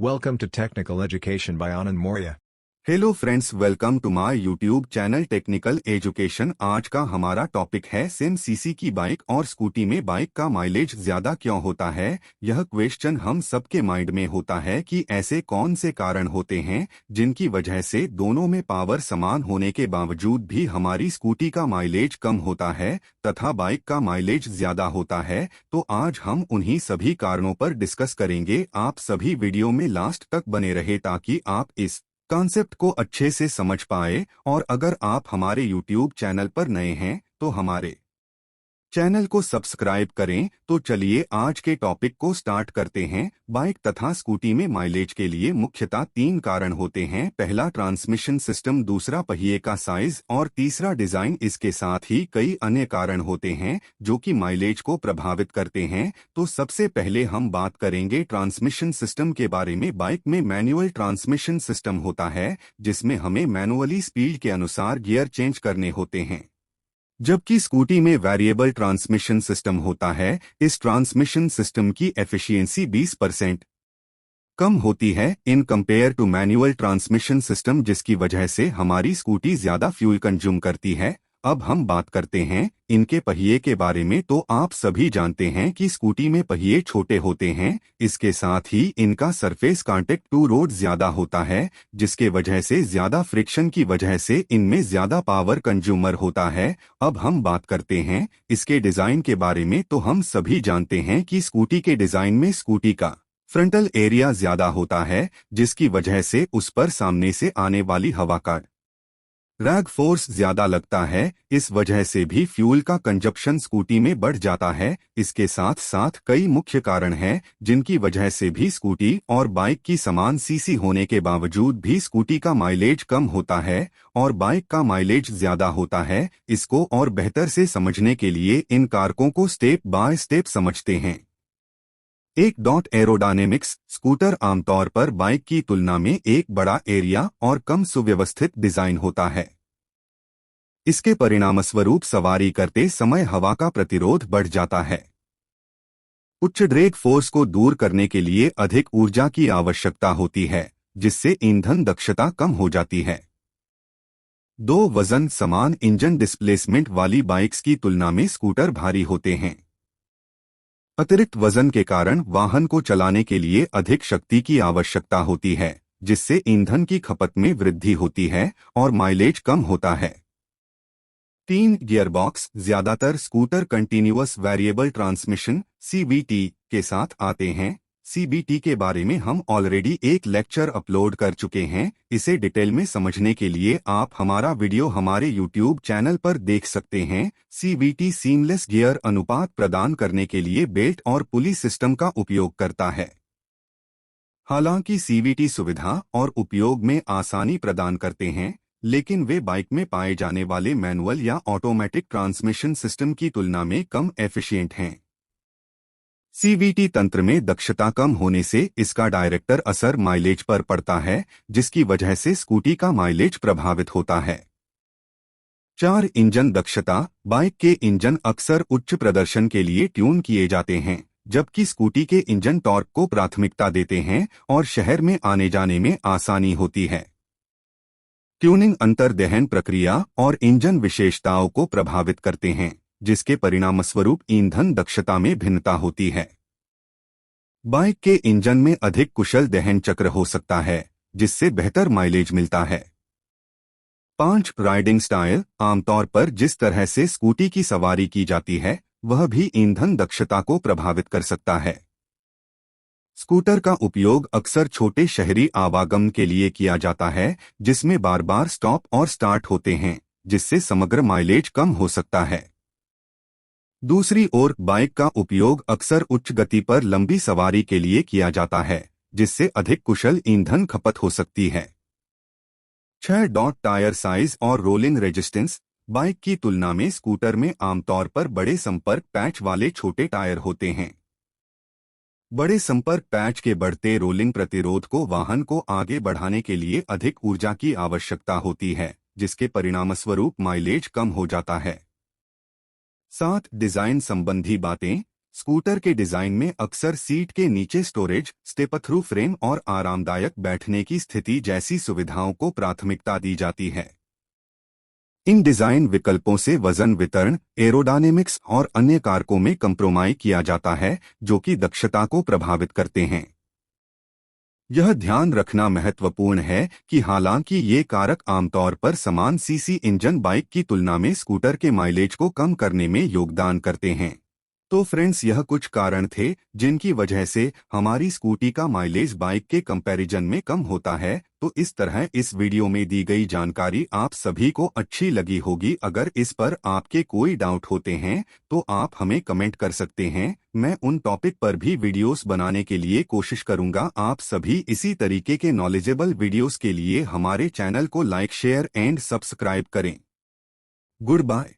Welcome to Technical Education by Anand Moria. Hello friends, welcome to my YouTube channel technical education. आज का हमारा topic है same CC की bike और scooty में बाइक का माइलेज ज्यादा क्यों होता है। यह क्वेश्चन हम सबके माइंड में होता है कि ऐसे कौन से कारण होते हैं जिनकी वजह से दोनों में पावर समान होने के बावजूद भी हमारी स्कूटी का माइलेज कम होता है तथा बाइक का माइलेज ज्यादा होता है। तो आज हम उन्हीं सभी कारणों पर डिस्कस करेंगे। आप सभी वीडियो में लास्ट तक बने रहे ताकि आप इस कॉन्सेप्ट को अच्छे से समझ पाए। और अगर आप हमारे YouTube चैनल पर नए हैं तो हमारे चैनल को सब्सक्राइब करें। तो चलिए आज के टॉपिक को स्टार्ट करते हैं। बाइक तथा स्कूटी में माइलेज के लिए मुख्यतः 3 कारण होते हैं। पहला ट्रांसमिशन सिस्टम, दूसरा पहिए का साइज और तीसरा डिजाइन। इसके साथ ही कई अन्य कारण होते हैं जो कि माइलेज को प्रभावित करते हैं। तो सबसे पहले हम बात करेंगे ट्रांसमिशन सिस्टम के बारे में। बाइक में मैनुअल ट्रांसमिशन सिस्टम होता है जिसमें हमें मैनुअली स्पीड के अनुसार गियर चेंज करने होते हैं, जबकि स्कूटी में वेरिएबल ट्रांसमिशन सिस्टम होता है। इस ट्रांसमिशन सिस्टम की एफिशिएंसी 20% कम होती है in compare to manual transmission system, जिसकी वजह से हमारी स्कूटी ज्यादा फ्यूल कंज्यूम करती है। अब हम बात करते हैं इनके पहिए के बारे में। तो आप सभी जानते हैं कि स्कूटी में पहिए छोटे होते हैं। इसके साथ ही इनका सरफेस कांटेक्ट टू रोड ज्यादा होता है, जिसके वजह से ज्यादा फ्रिक्शन की वजह से इनमें ज्यादा पावर कंज्यूमर होता है। अब हम बात करते हैं इसके डिजाइन के बारे में। तो हम सभी जानते हैं कि स्कूटी के डिजाइन में स्कूटी का फ्रंटल एरिया ज्यादा होता है, जिसकी वजह से उस पर सामने से आने वाली हवा का ड्रैग फोर्स ज्यादा लगता है। इस वजह से भी फ्यूल का कंजप्शन स्कूटी में बढ़ जाता है। इसके साथ साथ कई मुख्य कारण हैं जिनकी वजह से भी स्कूटी और बाइक की समान सीसी होने के बावजूद भी स्कूटी का माइलेज कम होता है और बाइक का माइलेज ज्यादा होता है। इसको और बेहतर से समझने के लिए इन कारकों को स्टेप बाय स्टेप समझते हैं। एरोडायनेमिक्स। स्कूटर आमतौर पर बाइक की तुलना में एक बड़ा एरिया और कम सुव्यवस्थित डिजाइन होता है। इसके परिणामस्वरूप सवारी करते समय हवा का प्रतिरोध बढ़ जाता है। उच्च ड्रैग फोर्स को दूर करने के लिए अधिक ऊर्जा की आवश्यकता होती है, जिससे ईंधन दक्षता कम हो जाती है। 2 वजन समान इंजन डिस्प्लेसमेंट वाली बाइक्स की तुलना में स्कूटर भारी होते हैं। अतिरिक्त वजन के कारण वाहन को चलाने के लिए अधिक शक्ति की आवश्यकता होती है, जिससे ईंधन की खपत में वृद्धि होती है और माइलेज कम होता है। 3 गियरबॉक्स। ज्यादातर scooter continuous variable transmission (CVT) के साथ आते हैं। सीबीटी के बारे में हम ऑलरेडी एक लेक्चर अपलोड कर चुके हैं। इसे डिटेल में समझने के लिए आप हमारा वीडियो हमारे YouTube चैनल पर देख सकते हैं। सीबीटी सीमलेस गियर अनुपात प्रदान करने के लिए बेल्ट और पुली सिस्टम का उपयोग करता है। हालांकि सीवीटी सुविधा और उपयोग में आसानी प्रदान करते हैं, लेकिन वे बाइक में पाए जाने वाले मैनुअल या ऑटोमेटिक ट्रांसमिशन सिस्टम की तुलना में कम एफिशिएंट हैं। सीवीटी तंत्र में दक्षता कम होने से इसका डायरेक्ट असर माइलेज पर पड़ता है, जिसकी वजह से स्कूटी का माइलेज प्रभावित होता है। 4 इंजन दक्षता। बाइक के इंजन अक्सर उच्च प्रदर्शन के लिए ट्यून किए जाते हैं, जबकि स्कूटी के इंजन टॉर्क को प्राथमिकता देते हैं और शहर में आने जाने में आसानी होती है। ट्यूनिंग अंतर दहन प्रक्रिया और इंजन विशेषताओं को प्रभावित करते हैं, जिसके परिणामस्वरूप ईंधन दक्षता में भिन्नता होती है। बाइक के इंजन में अधिक कुशल दहन चक्र हो सकता है, जिससे बेहतर माइलेज मिलता है। 5 राइडिंग स्टाइल। आमतौर पर जिस तरह से स्कूटी की सवारी की जाती है वह भी ईंधन दक्षता को प्रभावित कर सकता है। स्कूटर का उपयोग अक्सर छोटे शहरी आवागमन के लिए किया जाता है, जिसमें बार बार स्टॉप और स्टार्ट होते हैं, जिससे समग्र माइलेज कम हो सकता है। दूसरी ओर बाइक का उपयोग अक्सर उच्च गति पर लंबी सवारी के लिए किया जाता है, जिससे अधिक कुशल ईंधन खपत हो सकती है। 6 टायर साइज और रोलिंग रेजिस्टेंस। बाइक की तुलना में स्कूटर में आमतौर पर बड़े संपर्क पैच वाले छोटे टायर होते हैं। बड़े संपर्क पैच के बढ़ते रोलिंग प्रतिरोध को वाहन को आगे बढ़ाने के लिए अधिक ऊर्जा की आवश्यकता होती है, जिसके परिणामस्वरूप माइलेज कम हो जाता है। 7 डिजाइन संबंधी बातें। स्कूटर के डिजाइन में अक्सर सीट के नीचे स्टोरेज, स्टेप थ्रू फ्रेम और आरामदायक बैठने की स्थिति जैसी सुविधाओं को प्राथमिकता दी जाती है। इन डिजाइन विकल्पों से वजन वितरण, एरोडायनेमिक्स और अन्य कारकों में कंप्रोमाइज किया जाता है, जो कि दक्षता को प्रभावित करते हैं। यह ध्यान रखना महत्वपूर्ण है कि हालांकि ये कारक आमतौर पर समान सीसी इंजन बाइक की तुलना में स्कूटर के माइलेज को कम करने में योगदान करते हैं। तो फ्रेंड्स, यह कुछ कारण थे जिनकी वजह से हमारी स्कूटी का माइलेज बाइक के कंपैरिजन में कम होता है। तो इस तरह इस वीडियो में दी गई जानकारी आप सभी को अच्छी लगी होगी। अगर इस पर आपके कोई डाउट होते हैं तो आप हमें कमेंट कर सकते हैं। मैं उन टॉपिक पर भी वीडियोस बनाने के लिए कोशिश करूंगा। आप सभी इसी तरीके के नॉलेजेबल वीडियोस के लिए हमारे चैनल को लाइक, शेयर एंड सब्सक्राइब करें। Good bye.